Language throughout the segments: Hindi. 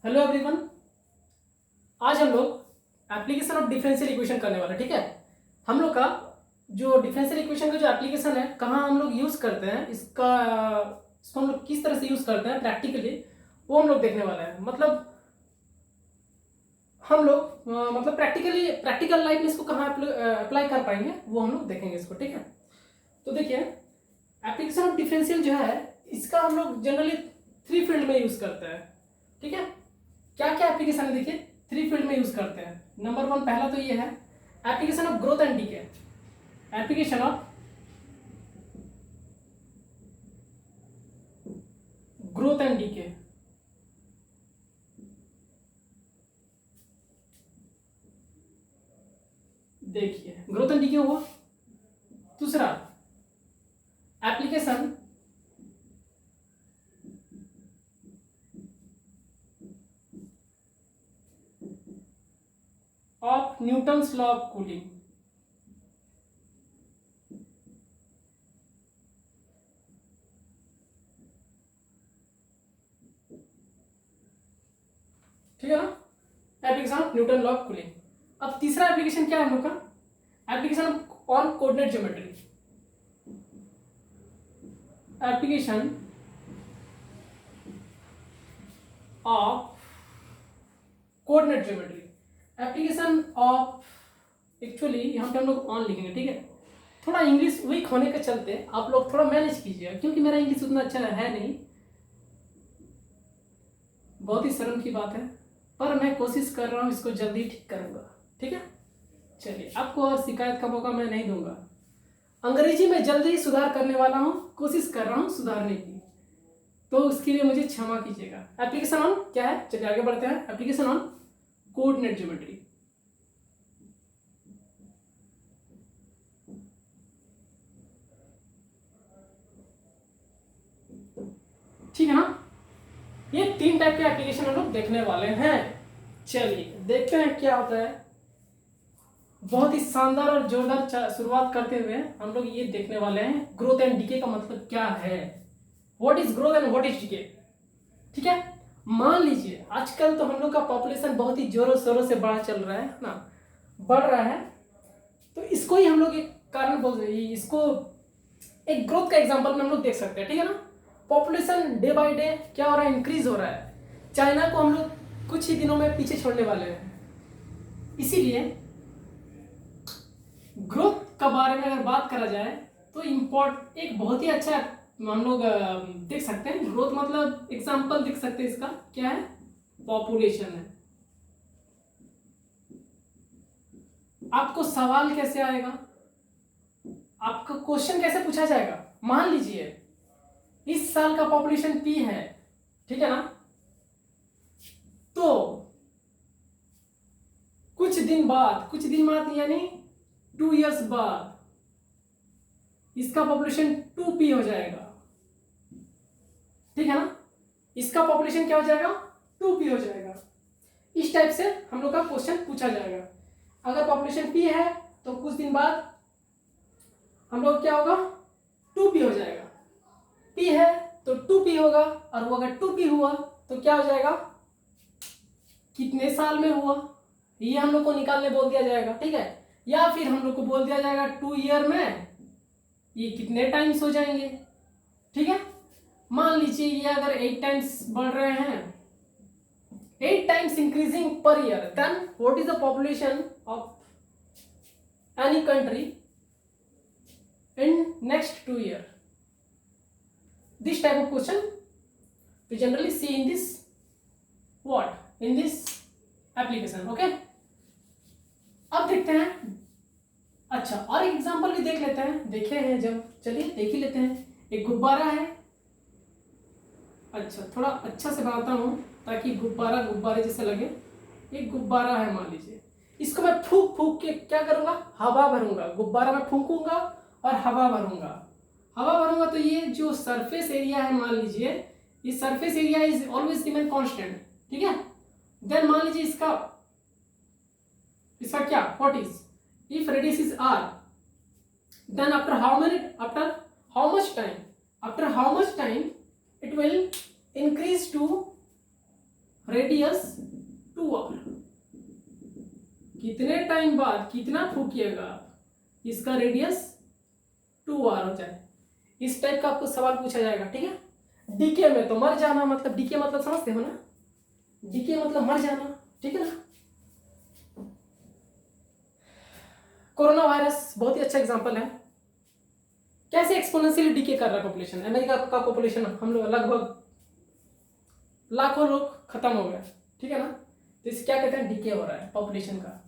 Hello everyone. आज हम लोग एप्लीकेशन ऑफ डिफरेंशियल इक्वेशन करने वाले हैं। ठीक है, हम लोग का जो डिफरेंशियल इक्वेशन का जो एप्लीकेशन है, कहाँ हम लोग यूज़ करते हैं, इसको हम लोग किस तरह से यूज़ करते हैं प्रैक्टिकली, वो हम लोग देखने वाले हैं। मतलब हम लोग मतलब प्रैक्टिकल लाइफ में इसको कहाँ अप्लाई कर पाएंगे, वो हम लोग देखेंगे इसको। ठीक है, तो देखिए एप्लीकेशन ऑफ डिफरेंशियल जो है, इसका हम लोग जनरली 3 फील्ड में यूज़ करते हैं। ठीक है, क्या क्या एप्लीकेशन है देखिए, 3 फील्ड में यूज करते हैं। नंबर 1 पहला तो ये है application of growth and decay. Application of growth and decay, देखिए ग्रोथ एंड डीके हुआ। दूसरा application of Newton's law of cooling. ठीक है ना, application of Newton law of cooling. अब तीसरा एप्लीकेशन क्या है हम लोग का, application on coordinate geometry. Application of coordinate geometry, application of, actually यहाँ पे हम लोग ऑन लिखेंगे। ठीक है, थोड़ा इंग्लिश वीक होने के चलते आप लोग थोड़ा मैनेज कीजिएगा, क्योंकि मेरा इंग्लिश उतना अच्छा है नहीं, बहुत ही शर्म की बात है, पर मैं कोशिश कर रहा हूँ इसको जल्दी ठीक करूँगा। ठीक है, चलिए आपको और शिकायत का मौका मैं नहीं दूंगा। अंग्रेजी में जल्दी ही सुधार करने वाला हूँ, कोशिश कर रहा हूँ सुधारने की, तो उसके लिए मुझे क्षमा कीजिएगा। एप्लीकेशन ऑन क्या है, चलिए आगे बढ़ते हैं। Application on coordinate geometry. ठीक है ना, ये 3 टाइप के एप्लीकेशन हम लोग देखने वाले हैं। चलिए देखते हैं क्या होता है। बहुत ही शानदार और जोरदार शुरुआत करते हुए हम लोग ये देखने वाले हैं ग्रोथ एंड डीके का मतलब क्या है, what is growth and what is decay. ठीक है, मान लीजिए आजकल तो हम लोग का पॉपुलेशन बहुत ही जोरों शोरों से बढ़ा चल रहा है ना, बढ़ रहा है, तो इसको ही हम लोग एक कारण बोल रहे हैं, इसको एक ग्रोथ का एग्जांपल में हम लोग देख सकते हैं। ठीक है ना, पॉपुलेशन डे बाय डे क्या हो रहा है, इंक्रीज हो रहा है। चाइना को हम लोग कुछ ही दिनों में पीछे छोड़ने वाले हैं, इसीलिए ग्रोथ के बारे में अगर बात करा जाए तो एक बहुत ही अच्छा हम लोग देख सकते हैं। ग्रोथ मतलब एग्जांपल देख सकते हैं, इसका क्या है, पॉपुलेशन है। आपको सवाल कैसे आएगा, आपका क्वेश्चन कैसे पूछा जाएगा, मान लीजिए इस साल का पॉपुलेशन पी है, ठीक है ना, तो कुछ दिन बाद यानी 2 इयर्स बाद इसका पॉपुलेशन 2p हो जाएगा। ठीक है ना, इसका पॉपुलेशन क्या हो जाएगा, 2p हो जाएगा। इस टाइप से हम लोग का क्वेश्चन पूछा जाएगा। अगर पॉपुलेशन p है तो कुछ दिन बाद हम लोग क्या होगा, 2p हो जाएगा। p है तो 2p होगा, और वो अगर 2p हुआ तो क्या हो जाएगा, कितने साल में हुआ, ये हम लोग को निकालने बोल दिया जाएगा। ठीक है, या फिर हम लोग को बोल दिया जाएगा 2 ईयर में ये कितने टाइम्स हो जाएंगे। ठीक है, मान लीजिए ये अगर 8 टाइम्स बढ़ रहे हैं, 8 times increasing per year, then what is the population of any country in next 2 year. This type of question we generally see in this in this application. Okay, अब देखते हैं, अच्छा और एक एग्जांपल भी देख लेते हैं, देखे हैं जब, चलिए देख ही लेते हैं। एक गुब्बारा है, अच्छा थोड़ा अच्छा से बनाता हूँ ताकि गुब्बारे जैसे लगे। एक गुब्बारा है, मान लीजिए इसको मैं फूंक फूंक के क्या करूंगा, हवा भरूंगा। गुब्बारा में फूंकूंगा और हवा भरूंगा, तो ये जो सरफेस एरिया है, मान लीजिए ये surface area is always remain constant. ठीक है, देन मान लीजिए इसका क्या, what is, if radius is r, then after how much time it will increase to radius 2r। कितने टाइम बाद कितना फूकिएगा आप, इसका रेडियस 2r हो जाए। इस टाइप का आपको सवाल पूछा जाएगा, ठीक है। डीके में तो मर जाना, मतलब डीके मतलब समझते हो ना, डीके मतलब मर जाना, ठीक है ना। कोरोना वायरस बहुत ही अच्छा एग्जांपल है, कैसे एक्सपोनेंशियली डीके कर रहा है पॉपुलेशन। अमेरिका का पॉपुलेशन हम लोग लगभग लाखों लोग खत्म हो गए, ठीक है ना। तो इसे क्या कहते हैं, डीके हो रहा है पॉपुलेशन का।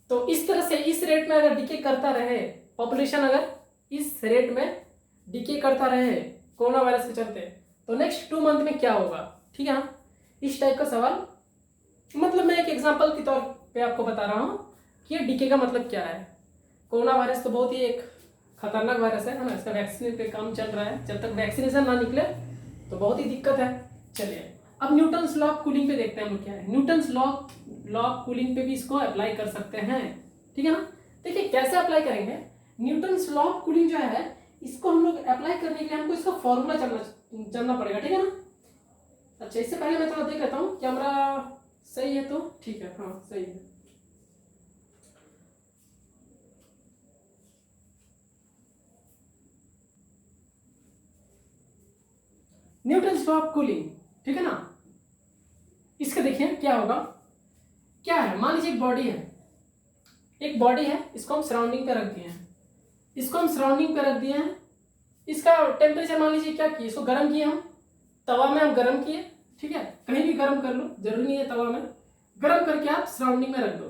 तो इस तरह से इस रेट में अगर डीके करता रहे पॉपुलेशन, अगर इस रेट में डीके करता रहे कोरोना वायरस के चलते, तो नेक्स्ट 2 मंथ में क्या होगा, ठीक है ना। इस टाइप का सवाल, मतलब मैं एक एग्जांपल के तौर पे आपको बता रहा हूँ कि ये डीके का मतलब क्या है। कोरोना वायरस तो बहुत ही एक खतरनाक वायरस है ना, इसका वैक्सीन पे काम चल रहा है, जब तक वैक्सीनेशन ना निकले तो बहुत ही दिक्कत है। चलिए अब न्यूटन्स लॉ ऑफ कूलिंग पे देखते हैं हम लोग क्या है। न्यूटन्स लॉ ऑफ कूलिंग पे भी इसको अप्लाई कर सकते हैं, ठीक है ना। देखिए कैसे अप्लाई करेंगे, न्यूटन्स लॉ ऑफ कूलिंग जो है इसको हम लोग अप्लाई करने के लिए हमको इसका फॉर्मूला जानना पड़ेगा, ठीक है ना। अच्छा इससे पहले मैं थोड़ा देख लेता हूँ कैमरा सही है तो ठीक है, हाँ सही है। न्यूटन्स लॉ ऑफ कूलिंग, ठीक है ना। इसका देखिए क्या होगा, क्या है, मान लीजिए एक बॉडी है, एक बॉडी है, इसको हम सराउंडिंग पे रख दिए हैं, इसको हम सराउंडिंग पे रख दिए हैं। इसका टेम्परेचर मान लीजिए क्या किए, इसको गर्म किए हम, तवा में हम गर्म किए, ठीक है, कहीं भी गर्म कर लो, जरूरी नहीं है तवा में, गर्म करके आप सराउंडिंग में रख दो।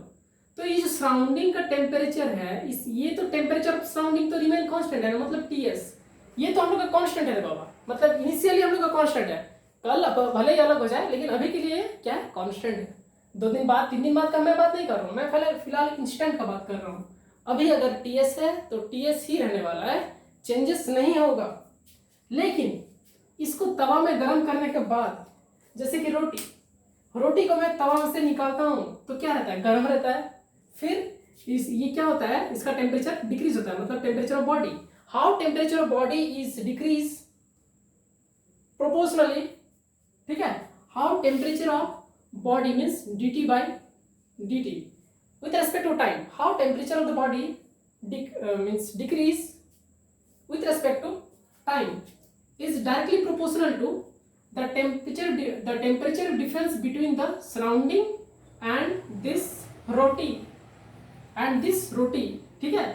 तो ये जो सराउंडिंग का टेम्परेचर है, इस ये तो टेम्परेचर ऑफ सराउंडिंग तो रिमेन कांस्टेंट है, मतलब टीएस, ये तो हम लोग का कांस्टेंट है बाबा, मतलब इनिशियली हम लोग का कांस्टेंट है, कल भले ही अलग हो जाए लेकिन अभी के लिए क्या है, कांस्टेंट है। 2 दिन बाद 3 दिन बाद का मैं बात नहीं कर रहा हूँ, मैं पहले फिलहाल इंस्टेंट का बात कर रहा हूँ। अभी अगर टीएस है तो टीएस ही रहने वाला है, चेंजेस नहीं होगा। लेकिन इसको तवा में गर्म करने के बाद, जैसे कि रोटी को मैं तवा में से निकालता हूँ तो क्या रहता है, गर्म रहता है। फिर ये क्या होता है, इसका टेम्परेचर डिक्रीज होता है, मतलब temperature of body, how temperature of body is decrease proportionally, ठीक है। How temperature of body means dt by dt with respect to time, how temperature of the body means decrease with respect to time is directly proportional to the temperature difference between the surrounding and this roti, ठीक है।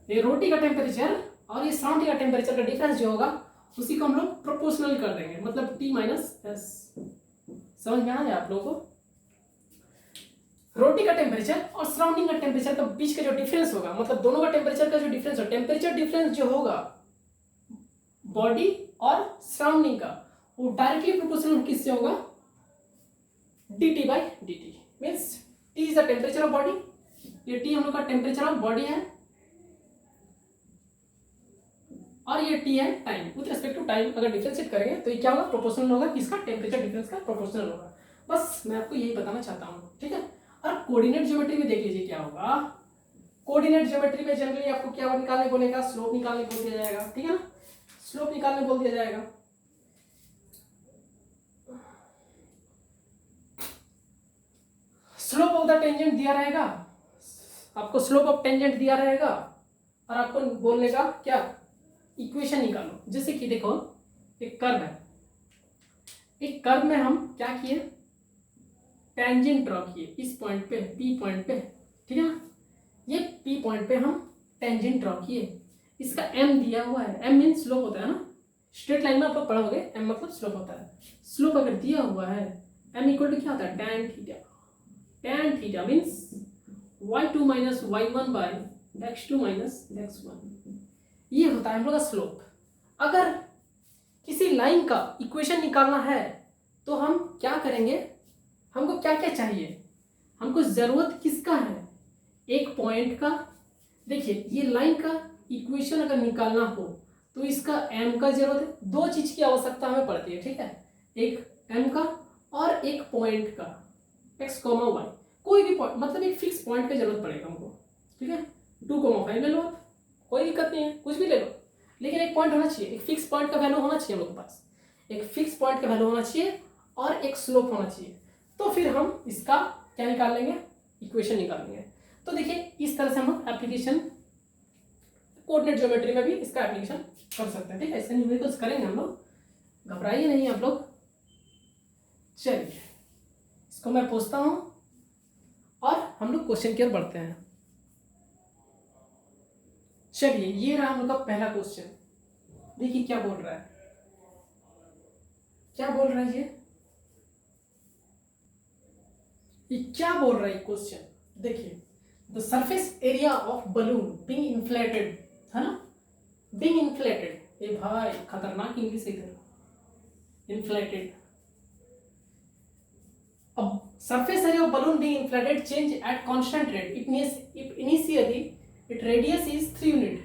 ये रोटी का टेम्परेचर और ये सराउंडिंग का टेम्परेचर का डिफरेंस जो होगा उसी को हम लोग प्रोपोर्शनल कर देंगे, मतलब T माइनस एस। समझ में आ गया आप लोगों को, रोटी का टेम्परेचर और सराउंडिंग का टेम्परेचर का बीच का जो डिफरेंस होगा, मतलब दोनों का टेम्परेचर का जो डिफरेंस हो, टेम्परेचर डिफरेंस जो होगा बॉडी और सराउंडिंग का, वो डायरेक्टली प्रोपोर्शनल किससे होगा, dt by dt means T is the temperature of body, ये T हम लोग का टेम्परेचर ऑफ बॉडी है और ये T है time, with respect to time अगर डिफरेंशिएट करेंगे तो ये क्या होगा, प्रोपोर्शनल होगा, किसका, टेम्परेचर डिफरेंस का प्रोपोर्शनल होगा। बस मैं आपको यही बताना चाहता हूँ, ठीक है। और कोऑर्डिनेट ज्योमेट्री में देख लीजिए क्या होगा। कोऑर्डिनेट ज्योमेट्री में जनरली आपको क्या निकालने बोलेगा, स्लोप निकालने बोल दिया जाएगा, ठीक है ना, स्लोप निकालने बोल दिया जाएगा। स्लोप ऑफ द टेंजेंट दिया रहेगा, आपको स्लोप ऑफ टेंजेंट दिया रहेगा और आपको बोलने का क्या, इक्वेशन निकालो। जैसे कि देखो एक कर्व है, एक कर्व में हम क्या किए, टेंजेंट ड्रॉ किए इस पॉइंट पे, P पॉइंट पे, ठीक है ना। ये P पॉइंट पे हम टेंजेंट ड्रॉ किए, इसका m दिया हुआ है, m मीन स्लोप होता है ना, स्ट्रेट लाइन में आप लोग पढ़ोगे m मतलब स्लोप होता है। स्लोप अगर दिया हुआ है m इक्वल टू क्या होता है, tan theta, tan theta means y2 minus y1 by x2 minus x1, ये होता है हम लोग का स्लोप। अगर किसी लाइन का इक्वेशन निकालना है तो हम क्या करेंगे, हमको क्या क्या चाहिए, हमको जरूरत किसका है, एक पॉइंट का। देखिए ये लाइन का इक्वेशन अगर निकालना हो तो इसका m का जरूरत है, 2 चीज की आवश्यकता हमें पड़ती है, ठीक है, एक m का और एक पॉइंट का x, y, कोई भी पॉइंट, मतलब एक फिक्स पॉइंट का जरूरत पड़ेगा हमको, ठीक है। 2,5 ले लो आप, कोई दिक्कत नहीं है, कुछ भी ले लो, लेकिन एक पॉइंट होना चाहिए, एक फिक्स पॉइंट का वैल्यू होना चाहिए हम लोग के पास, एक फिक्स पॉइंट का वैल्यू होना चाहिए और एक स्लोप होना चाहिए, तो फिर हम इसका क्या निकाल लेंगे, इक्वेशन निकाल लेंगे। तो देखिए इस तरह से हम लोग एप्लीकेशन कोऑर्डिनेट ज्योमेट्री में भी इसका एप्लीकेशन कर सकते हैं। ठीक है, ऐसे न्यूमेरिकल्स करेंगे हम लोग, घबराइए नहीं आप लोग। चलिए इसको मैं पूछता हूं और हम लोग क्वेश्चन की ओर बढ़ते हैं। चलिए ये रहा हम लोग का पहला क्वेश्चन। देखिए क्या बोल रहा है, क्या बोल रहा है ये क्या बोल रहा है क्वेश्चन। देखिए the surface area of balloon being inflated, है ना, बीइंग इन्फ्लेटेड, ए भाई खतरनाक इंग्लिश है इधर, इन्फ्लेटेड। अब surface area of balloon being inflated change at constant rate if initially its radius is 3 unit।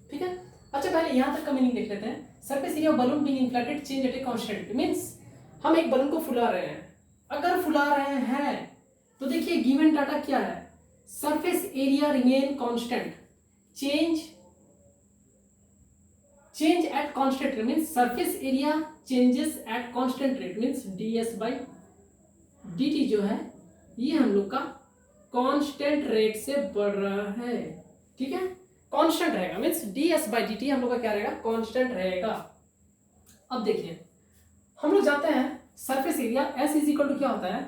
ठीक है, अच्छा पहले यहाँ तक का मीनिंग देख लेते हैं। Surface area of balloon being inflated change at a constant means हम एक बलून को फुला रहे हैं। अगर फुला रहे हैं तो देखिए गिवन डाटा क्या है, surface area remain constant, change at constant rate means surface area changes at constant rate means ds by dt जो है ये हम लोग का कांस्टेंट रेट से बढ़ रहा है। ठीक है, कांस्टेंट रहेगा मींस ds by dt हम लोग का क्या रहेगा, कांस्टेंट रहेगा। अब देखिए हम लोग जाते हैं surface area s is equal to क्या होता है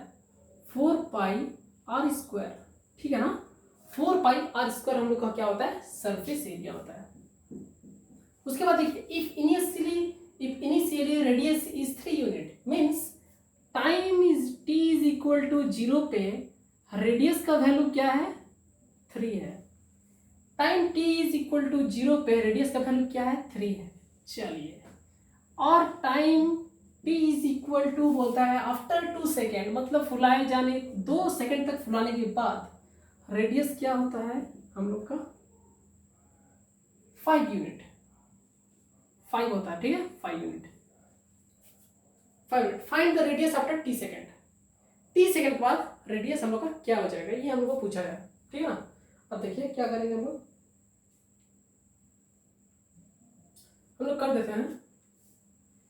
4 पाई r स्क्वायर। ठीक है ना, 4 पाई r स्क्वायर हम लोग का क्या होता है, सरफेस एरिया होता है। उसके बाद देखिए if initially radius is 3 unit means time is t is equal to 0 पे रेडियस का वैल्यू क्या है 3 है। Time t is equal to 0 पे रेडियस का वैल्यू क्या है 3 है। चलिए और time t is equal to बोलता है आफ्टर 2 सेकेंड, मतलब फुलाए जाने 2 सेकेंड तक फुलाने के बाद रेडियस क्या होता है हम लोग का 5 यूनिट, 5 होता है। ठीक है, 5 unit. Find the radius after t second, t second के बाद रेडियस हम लोग का क्या हो जाएगा, ये हम लोग को पूछा है। ठीक है ना, अब देखिए क्या करेंगे हम लोग कर देते हैं,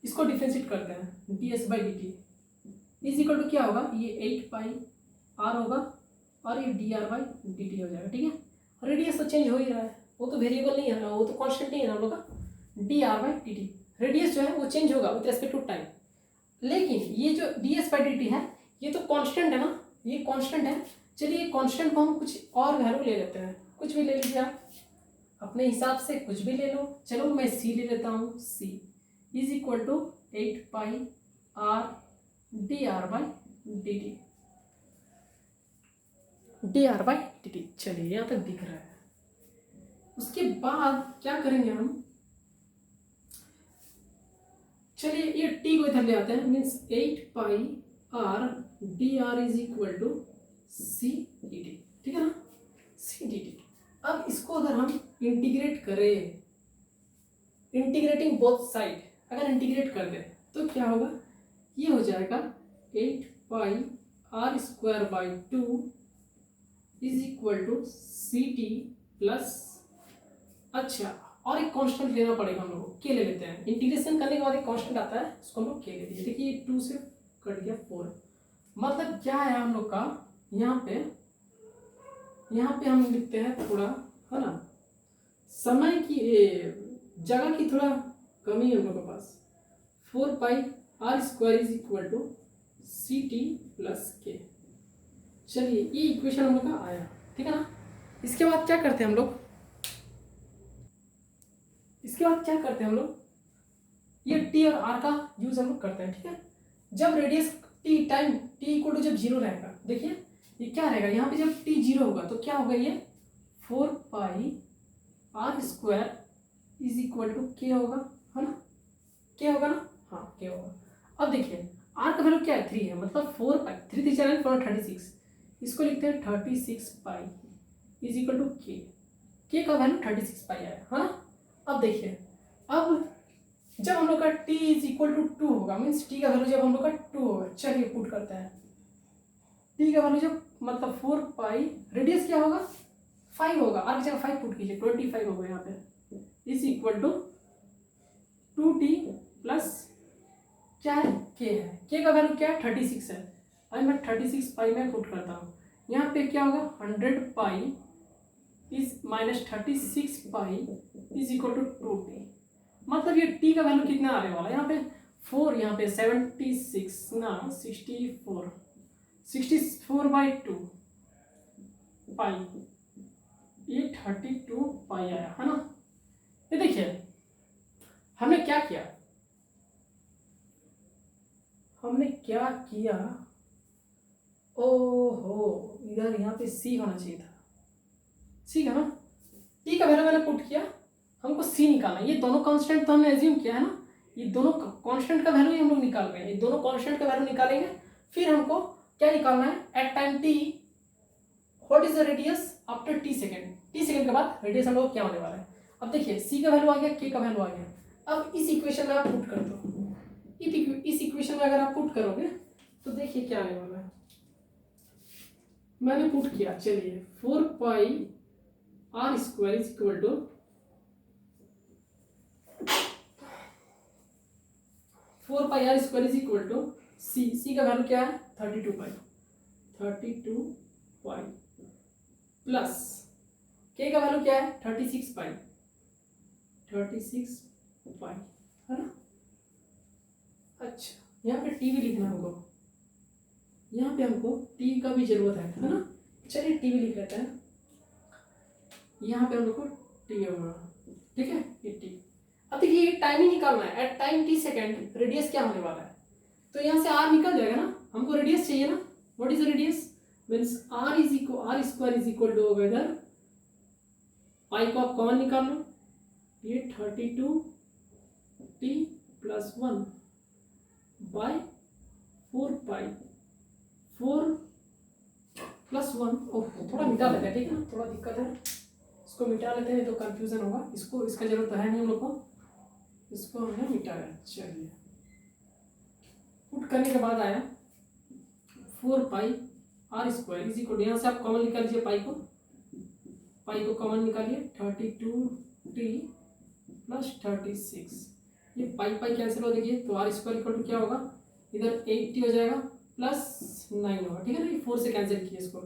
इसको डिफरेंशिएट करते हैं ds by dt is equal to क्या होगा, ये 8 पाई r होगा और ये dr by dt हो जाएगा। ठीक है, रेडियस तो चेंज हो ही रहा है, वो तो वेरिएबल नहीं है, वो तो कांस्टेंट नहीं है ना हम लोग का, dr by dt रेडियस जो है वो चेंज होगा विद रेस्पेक्ट टू टाइम, लेकिन ये जो ds by dt है ये तो कांस्टेंट है ना, ये कांस्टेंट है। चलिए कांस्टेंट को हम कुछ और वैल्यू ले लेते हैं, कुछ भी ले लीजिए आप अपने हिसाब से, कुछ भी ले लो। चलो मैं c ले लेता हूँ, c is equal to 8 pi r dr by dt, dr by dt। चलिए यहाँ तक दिख रहा है। उसके बाद क्या करेंगे हम, चलिए ये t को इधर ले आते हैं means 8 pi r dr is equal to c dt। ठीक है ना, c dt। अब इसको अगर हम इंटीग्रेट करें, इंटीग्रेटिंग बोथ साइड अगर इंटीग्रेट कर दें तो क्या होगा, ये हो जाएगा 8 pi r square by 2 is equal to C T plus, अच्छा और एक कांस्टेंट लेना पड़ेगा हम लोग को, के ले लेते हैं। इंटीग्रेशन करने के बाद एक कांस्टेंट आता है उसको हम लोग के ले लीजिए। देखिए 2 से कट गया 4, मतलब क्या है हम लोग का यहाँ पे हम लिखते हैं थोड़ा, है ना, समय की जगह की थोड़ा कमी है हम लोग के पास। 4 pi r square is equal to C T plus K. चलिए ये इक्वेशन हम लोग का आया। ठीक है ना, इसके बाद क्या करते हैं हम लोग, ये t और r का यूज हम लोग करते हैं। ठीक है, जब radius t time t equal to जब 0 रहेगा, देखिए ये क्या रहेगा, यहाँ पे जब t 0 होगा तो क्या होगा, ये 4 pi r square is equal to K होगा, है ना, के होगा ना, हाँ के होगा। अब देखिए r का वैल्यू क्या है 3 है, मतलब 4 पाई 3 3 4 36, इसको लिखते हैं 36 पाई इज इक्वल टू के का वैल्यू 36 पाई आया, है ना। अब देखिए अब जब हम लोग का t इज इक्वल टू 2 होगा मीन्स t का वैल्यू जब हम लोग का 2 होगा, चलिए पुट करते हैं t का वैल्यू जब मतलब 4 पाई रेडियस क्या होगा 5 होगा, r की जगह 5 पुट कीजिए 25 होगा यहाँ पे, is equal to 2t plus क्या है, के है, के का वैल्यू क्या है 36 है। अब मैं 36 पाई में पुट करता हूँ, यहाँ पे क्या होगा 100 pi is minus 36 pi is equal to 2t। मतलब ये t का वैल्यू कितना आने वाला है, यहाँ पे 4, यहाँ पे 76 ना 64/2 पाई, ये 32 पाई आया है ना। ये देखिए हमने क्या किया, ओहो इधर यहाँ पे सी होना चाहिए था, सी है ना। टी का वैल्यू मैंने पुट किया, हमको सी निकालना है। ये दोनों कांस्टेंट तो हमने एज्यूम किया है ना, ये दोनों कांस्टेंट का वैल्यू हम लोग निकाल रहे हैं। ये दोनों कांस्टेंट का वैल्यू निकालेंगे, फिर हमको क्या निकालना है, at time T what is the radius after T second, T second के बाद रेडियस हम लोग क्या होने वाला है। अब देखिए सी का वैल्यू आ गया, के का वैल्यू आ गया। अब इस इक्वेशन में आप पुट कर दो, इस इक्वेशन में अगर आप पुट करोगे तो देखिए क्या आने वाला है। मैंने पुट किया, चलिए 4 pi r square is equal to 4 pi r square is equal to c का वैल्यू क्या है 32 पाई प्लस के का वैल्यू क्या है 36 पाई है ना। अच्छा यहाँ पे टी भी लिखना है हमको, यहाँ पे हमको टी का भी जरूरत है ना। चलिए टी भी लिख लेते हैं, यहाँ पे हम लोग को टी होगा, ठीक है ये टी। अब देखिए ये टाइम ही निकालना है, at time T second radius क्या होने वाला है, तो यहाँ से आर निकल जाएगा ना, हमको रेडियस चाहिए ना। What is the radius means R square is equal to होगा इधर, पाई को आप कॉमन निकाल लो, ये 32 टी प्लस 1 बाय 4 पाई 4 प्लस 1। ओह थोड़ा मिटा लेते हैं, ठीक है ना, थोड़ा दिक्कत है, इसको मिटा लेते हैं तो कंफ्यूजन होगा। इसको इसका जरूरत है नहीं हम लोग को, इसको हमने मिटाया। चलिए पुट करने के बाद आया 4 pi r square is equal, यहाँ से आप कॉमन निकाल लीजिए, पाई को कॉमन निकालिए 32 टी प्लस 36, ये पाई कैंसिल हो, देखिए तो आर स्क्वायर इक्वल टू क्या होगा, इधर 80 हो जाएगा प्लस 9 होगा, ठीक है ना, ये 4 से कैंसिल किया इसको,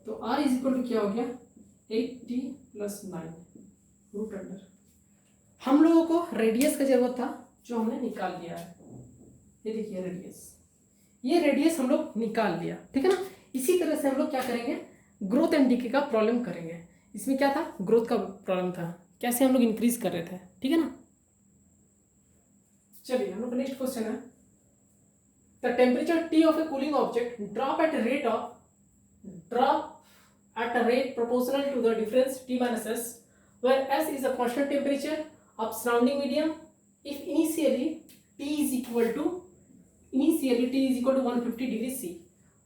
तो आर इज इक्वल टू क्या हो गया 80 प्लस 9 रूट अंडर। हम लोगों को रेडियस का जरूरत था जो हमने निकाल लिया है, ये देखिए रेडियस, ये रेडियस हम लोग निकाल लिया, ठीक है ना। इसी तरह से हम लोग क्या करेंगे, ग्रोथ एंड डिके का प्रॉब्लम करेंगे। इसमें क्या था, ग्रोथ का प्रॉब्लम था, कैसे हम लोग इंक्रीज कर रहे थे, ठीक है ना। चलिए हम लोग नेक्स्ट क्वेश्चन है, the temperature T of A cooling object drop eight a rate proportional to the difference T minus S, where S is a constant temperature of surrounding medium. If initially T is equal to 150 degrees C.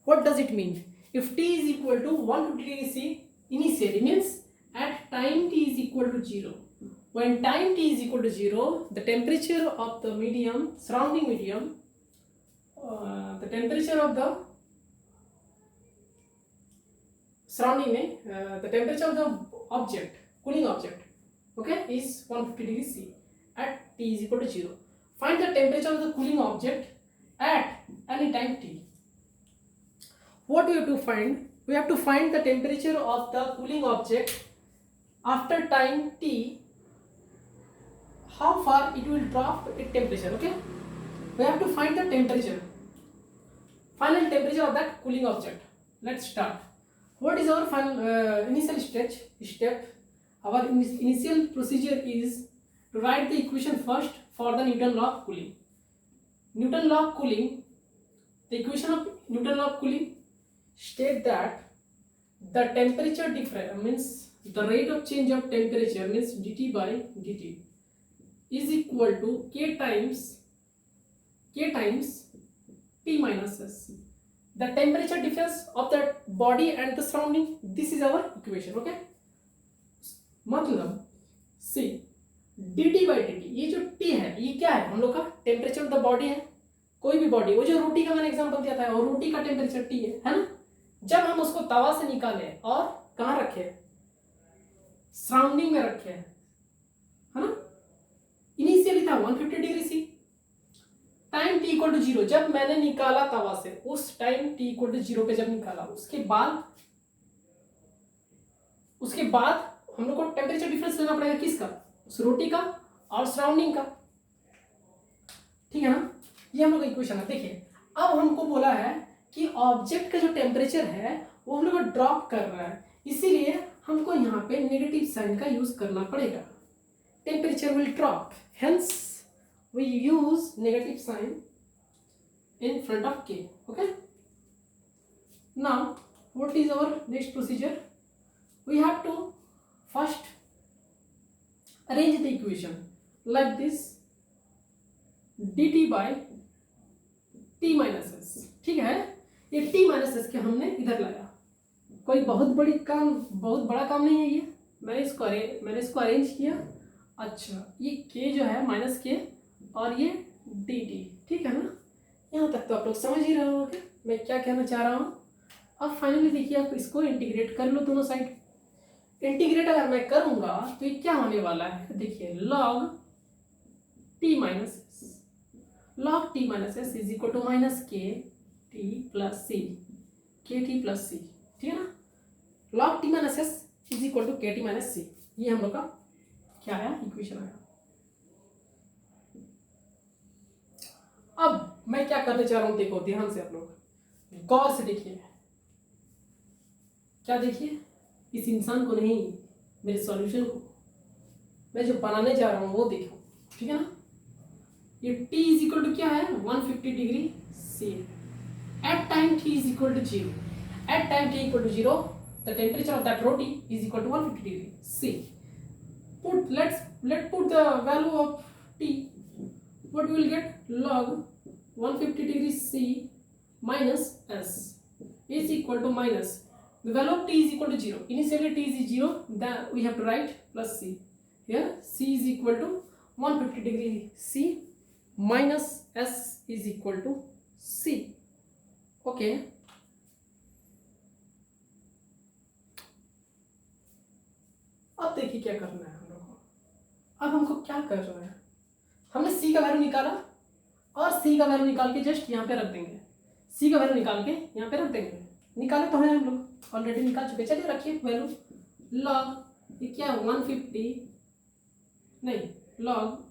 What does it mean? If T is equal to 150 degrees C initially means at time T is equal to 0. When time T is equal to 0, the temperature of the medium, surrounding medium, the temperature of the surrounding the temperature of the object, cooling object, okay, is 150 degrees C at T is equal to 0. Find the temperature of the cooling object at any time T. What we have to find? We have to find the temperature of the cooling object after time T, how far it will drop its temperature, okay. We have to find the temperature, final temperature of that cooling object. Let's start. What is our final initial step? Our initial procedure is to write the equation first for the Newton law of cooling. Newton law of cooling, the equation of Newton law of cooling state that the temperature difference means the rate of change of temperature means dt by dt is equal to k times T minus S. The temperature difference of the body and the surrounding, this is our equation, okay. मतलब see dt by dt, ये जो t है ये क्या है, हम लोग का टेम्परेचर ऑफ द बॉडी है, कोई भी बॉडी, वो जो रोटी का मैंने एग्जांपल दिया था, और रोटी का टेम्परेचर t है ना। जब हम उसको तवा से निकाले और कहाँ रखे, सराउंडिंग में रखे है ना, इनिशियली था 150 degree C, time T equal to 0 जब मैंने निकाला तवा से, उस टाइम टी इक्वल टू 0 पे जब निकाला, उसके बाद हम लोग को टेम्परेचर डिफरेंस लेना पड़ेगा किसका, उस रोटी का और सराउंडिंग का, ठीक है ना। ये हम लोग का इक्वेशन है। देखिए अब हमको बोला है कि ऑब्जेक्ट का जो टेम्परेचर है वो हम लोग को ड्रॉप कर रहा है, इसीलिए हमको यहाँ पे नेगेटिव साइन का यूज करना पड़ेगा। Temperature will drop, hence we use negative sign in front of k. Okay, now what is our next procedure? We have to first arrange the equation like this, dt by t minus s, ठीक है। ये t minus s के हमने इधर लाया, कोई बहुत बड़ा काम नहीं है ये, मैंने इसको अरेंज किया। अच्छा ये k जो है माइनस k और ये dt, ठीक है ना। यहाँ तक तो आप लोग समझ ही रहे होंगे मैं क्या कहना चाह रहा हूँ। अब फाइनली देखिए आप इसको इंटीग्रेट कर लो दोनों साइड। इंटीग्रेट अगर मैं करूँगा तो ये क्या होने वाला है, देखिए log t minus S is equal to minus K T plus C, ठीक है ना। log t minus S is equal to K T minus C, ये हम लोग का क्या आया, इक्वेशन आया। अब मैं क्या करने चाह रहा हूं, देखो ध्यान से आप लोग गौर से देखिए, क्या देखिए, इस इंसान को नहीं, मेरे सॉल्यूशन को मैं जो बनाने जा रहा हूं वो देखो, ठीक है ना। ये t इज इक्वल टू क्या है 150 degree C, at time t is equal to 0, at time t equal to 0 the temperature of that roti is equal to 150 degree C. Let's put the value of t. What we will get, log 150 degree C minus S is equal to minus the value of t is equal to 0. Initially t is 0, then we have to write plus C. Here C is equal to 150 degree C minus S is equal to C. Okay. अब देखिए क्या करना है हम लोग को। अब हमको क्या कर रहा है, हमने C का वैल्यू निकाला और C का वैल्यू निकाल के जस्ट यहाँ पे रख देंगे, C का वैल्यू निकाल के यहाँ पे रख देंगे। निकाले तो है हम लोग, ऑलरेडी निकाल चुके, चलिए रखिए वैल्यू। लॉग ये क्या 150 नहीं, log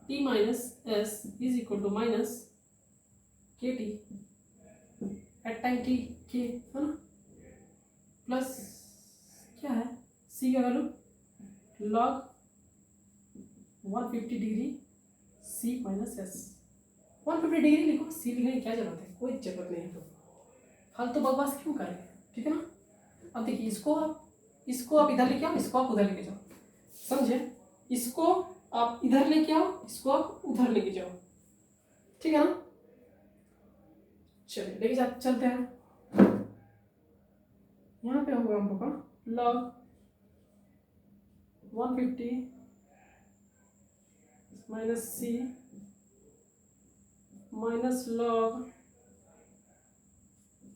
t minus S is equal to minus K T at time t के, है ना, प्लस क्या है C का value log 150 degree C minus S. 150 degree लिखो, C लिखने की क्या जरूरत है, कोई जरूरत नहीं है, तो फालतू बकवास क्यों करें, ठीक है ना। अब देखिए इसको आप इधर लेके आओ, इसको आप उधर लेके जाओ, समझे, इसको आप इधर लेके आओ, इसको आप उधर लेके जाओ, ठीक है ना। चलिए लेके चलते हैं। यहाँ पे होगा हम लोग का log 150 minus C minus log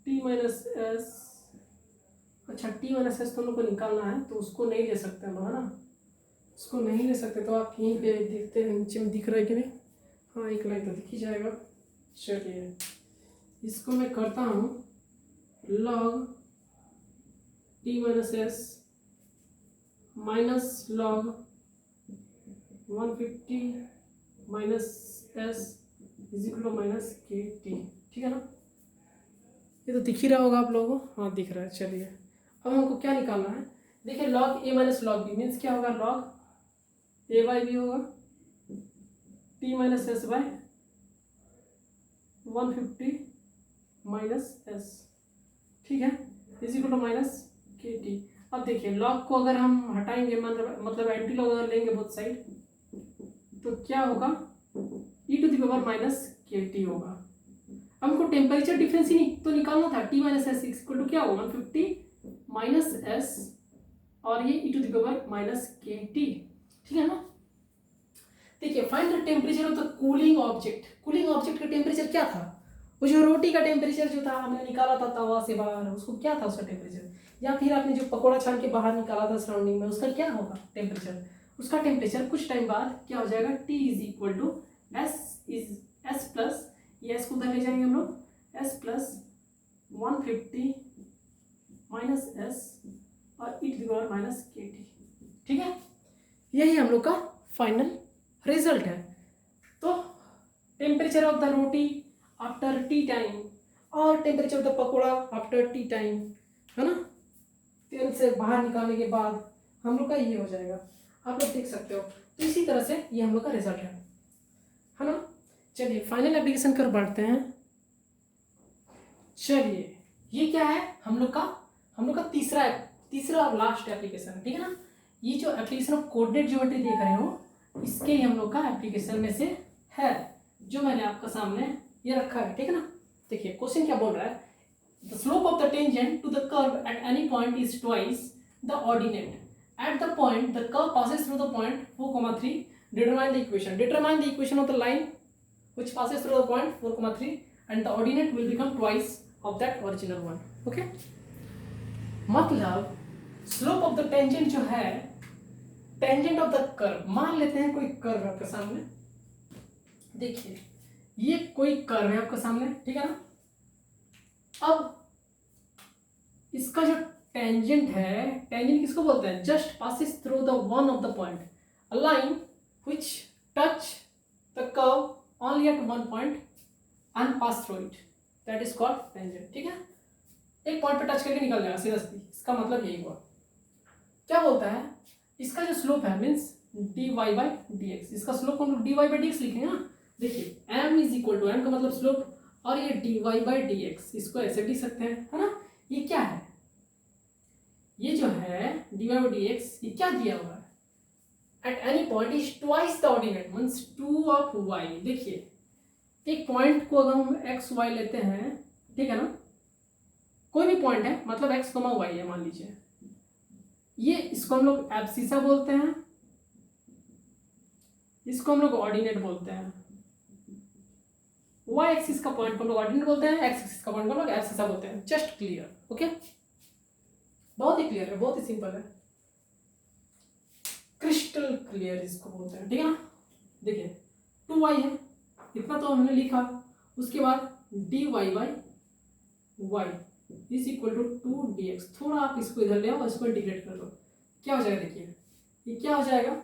t minus S. अच्छा t माइनस एस तो हम लोग को निकालना है, तो उसको नहीं ले सकते हम लोग, है ना, उसको नहीं ले सकते। तो आप यहीं पे देखते हैं नीचे में दिख रहा है कि नहीं, हाँ एक लाइन तो दिख ही जाएगा। चलिए इसको मैं करता हूँ log t minus S minus log 150 minus S is equal to minus K T, ठीक है ना। ये तो दिख ही रहा होगा आप लोगों को, हाँ दिख रहा है। चलिए अब हमको क्या निकालना है, देखिए log a minus log b means क्या होगा, log a बाई बी होगा t minus S by 150 minus S, ठीक है, is equal to minus K T. अब देखिए log को अगर हम हटाएंगे, मतलब एंटी लॉग अगर लेंगे बोथ साइड, तो क्या होगा e to the power minus K T होगा। हमको टेम्परेचर डिफरेंस ही नहीं तो निकालना था, t minus S equal to क्या होगा 150 माइनस एस और ये e to the power minus K T, ठीक है ना। देखिए find the temperature of the cooling object. Cooling object का टेम्परेचर क्या था, वो जो रोटी का टेम्परेचर जो था हमने निकाला था तवा से बाहर, उसको क्या था उसका टेम्परेचर, या फिर आपने जो पकौड़ा छान के बाहर निकाला था सराउंडिंग में, उसका क्या होगा टेम्परेचर। उसका टेम्परेचर कुछ टाइम बाद क्या हो जाएगा, T is equal to S is S plus, ये एस को उधर ले जाएंगे हम लोग, एस प्लस 150 माइनस एस और ई to the power minus K T. ठीक है, यही हम लोग का फाइनल रिजल्ट है। तो temperature of the roti after t time और temperature of the pakora after t time, है ना, तेल से बाहर निकालने के बाद हम लोग का ये हो जाएगा, आप लोग देख सकते हो। तो इसी तरह से ये हम लोग का रिजल्ट है ना। चलिए फाइनल एप्लीकेशन कर बढ़ते हैं। चलिए ये क्या है, हम लोग का तीसरा और लास्ट एप्लीकेशन है, ठीक है ना। ये जो एप्लीकेशन ऑफ कोऑर्डिनेट ज्योमेट्री देख रहे हो, इसके ही हम लोग का एप्लीकेशन में से है, जो मैंने आपका सामने ये रखा है, ठीक है ना। देखिए क्वेश्चन क्या बोल रहा है, the slope of the tangent to the curve at any point is twice the ordinate at the point the curve passes through the point 4,3, determine the equation of the line which passes through the point 4,3 and the ordinate will become twice of that original one. Okay, मतलब स्लोप ऑफ द टेंजेंट जो है, टेंजेंट ऑफ द कर्व, मान लेते हैं कोई कर्व है आपके सामने, देखिए ये कोई कर्व है आपके सामने, ठीक है ना। अब इसका जो टेंजेंट है, टेंजेंट किसको बोलते हैं, just passes through the one of the point, a line which touch the curve only at one point and pass through it, that is called tangent. ठीक है, एक पॉइंट पे टच करके निकल जाएगा सीधा सीधी, इसका मतलब यही हुआ। क्या बोलता है, इसका जो स्लोप है मीन्स dy बाई dx, इसका स्लोप को हम लोग dy बाई dx लिखेंगे ना। देखिए m is equal to, m का मतलब स्लोप, और ये dy बाई dx, इसको ऐसे लिख सकते हैं, है ना। ये क्या है, ये जो है dy बाई dx, ये क्या दिया हुआ है, eight any point is twice the ordinate means 2 of y। देखिए एक पॉइंट को अगर हम एक्स वाई लेते हैं, ठीक है ना, कोई भी पॉइंट है, मतलब x, y है मान लीजिए, ये इसको हम लोग एब्सिसा बोलते हैं, इसको हम लोग ऑर्डिनेट बोलते हैं। y एक्सिस का पॉइंट को हम लोग ऑर्डिनेट बोलते हैं, x एक्सिस का पॉइंट को हम लोग एब्सिसा बोलते हैं। जस्ट क्लियर, ओके, बहुत ही क्लियर है, बहुत ही सिंपल है, क्रिस्टल क्लियर इसको बोलते हैं, ठीक है ना। देखिए 2y है, इतना तो हमने लिखा, उसके बाद dy by y is equal to 2dx, थोड़ा आप इसको इधर ले आओ, इसको इंटीग्रेट कर दो, क्या हो जाएगा, देखिए ये क्या हो जाएगा,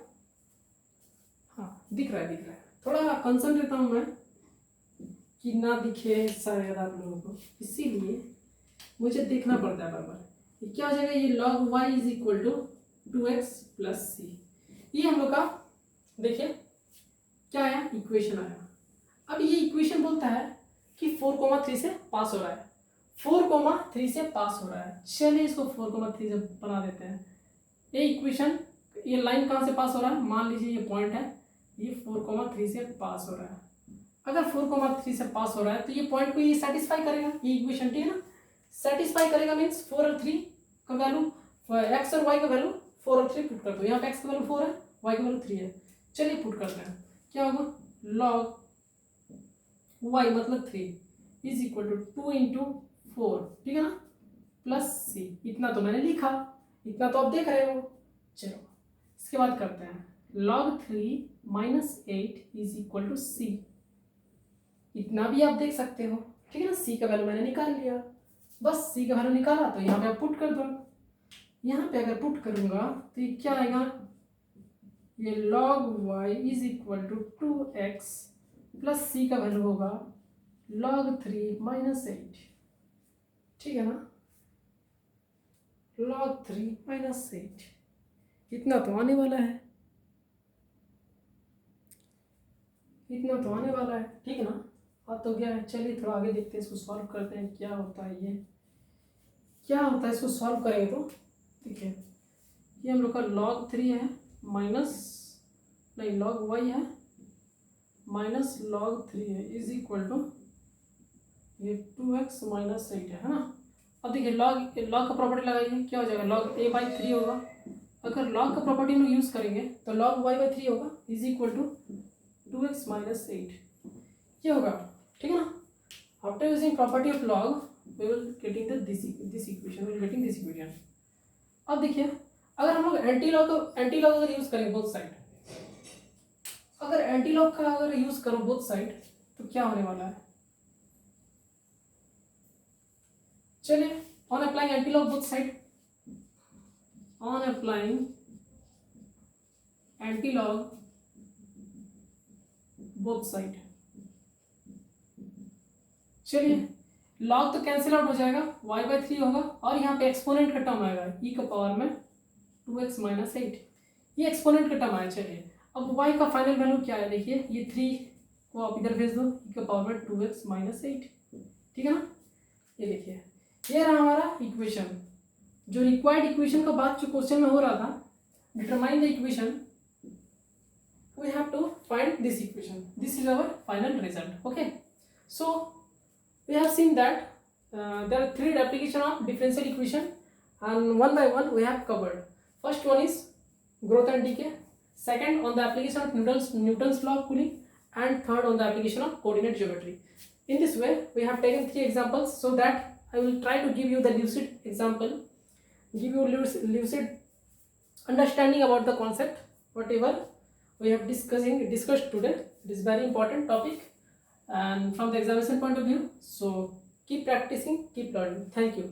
हाँ दिख रहा है, थोड़ा कंसर्न रहता हूँ मैं कि ना दिखे शायद आप लोगों को, इसीलिए मुझे देखना पड़ता है बार बार। ये क्या हो जाएगा, ये log y is equal to 2x plus c, ये हम लोग का देखिए क्या आया, इक्वेशन आया। अब ये इक्वेशन बोलता है कि 4,3 से पास हो रहा है, 4,3 से पास हो रहा है। चलिए इसको 4,3 से बना देते हैं। ये इक्वेशन, ये लाइन कहाँ से पास हो रहा है, मान लीजिए ये पॉइंट है, ये 4,3 से पास हो रहा है। अगर 4,3 से पास हो रहा है तो ये पॉइंट को ये सेटिस्फाई करेगा, ये इक्वेशन, ठीक है ना, सेटिस्फाई करेगा मीन्स 4 और 3 का वैल्यू, x और y का वैल्यू 4 और 3 पुट कर दो, यहाँ पे x का वैल्यू 4 है, y का वैल्यू 3 है। चलिए पुट करते हैं, क्या होगा, log y मतलब 3 इज इक्वल टू 2 इंटू 4, ठीक है ना, प्लस सी, इतना तो मैंने लिखा, इतना तो आप देख रहे हो। चलो इसके बाद करते हैं, log 3 minus 8 is equal to c, इतना भी आप देख सकते हो, ठीक है ना। सी का वैल्यू मैंने निकाल लिया, बस सी का वैल्यू निकाला तो यहाँ पे आप पुट कर दो, यहाँ पे अगर पुट करूँगा तो ये क्या आएगा, ये log y is equal to 2x plus c का वैल्यू होगा log 3 माइनस 8, ठीक है ना, log 3 माइनस 8, इतना तो आने वाला है, इतना तो आने वाला है, ठीक है ना। अब तो क्या है, चलिए थोड़ा आगे देखते हैं, इसको सॉल्व करते हैं, क्या होता है, ये क्या होता है, इसको सॉल्व करेंगे तो ठीक है। ये हम लोग का log 3 है माइनस, नहीं log y है माइनस log 3 है इज इक्वल टू ये 2x माइनस 8 है ना। अब देखिए log का प्रॉपर्टी लगाइए, क्या हो जाएगा, log a बाई 3 होगा। अगर log का प्रॉपर्टी हम लोग यूज़ करेंगे तो log y बाई 3 होगा is equal to 2x minus 8, ये होगा, ठीक है ना। After using property of log we will getting this equation, we will getting this equation। अब देखिए अगर हम लोग एंटी लॉग अगर यूज़ करें बोथ साइड, अगर एंटीलॉग का अगर यूज करो बोथ साइड तो क्या होने वाला है, चलिए on applying antilog both side, on applying antilog both side, चलिए लॉग तो कैंसिल आउट हो जाएगा, y/3 होगा और यहाँ पे एक्सपोनेंट का टर्म आएगा e का पावर में 2x - 8, ये एक्सपोनेंट का टर्म आया। चलिए अब y का फाइनल वैल्यू क्या है, देखिए ये 3 को आप इधर भेज दो e का पावर में 2x - 8, ठीक है ना। ये देखिए ये रहा हमारा इक्वेशन, जो रिक्वायर्ड इक्वेशन का बात जो क्वेश्चन में हो रहा था, determine the equation, we have to find this equation. This is our final result. Okay, so we have seen that there are 3 application of differential equation and one by one we have covered. First one is growth and decay, second on the application of Newton's law of cooling, and third on the application of coordinate geometry. In this way we have taken 3 examples, so that I will try to give you the lucid example, give you lucid understanding about the concept whatever we have discussed today. It is very important topic and from the examination point of view, so keep practicing, keep learning. Thank you.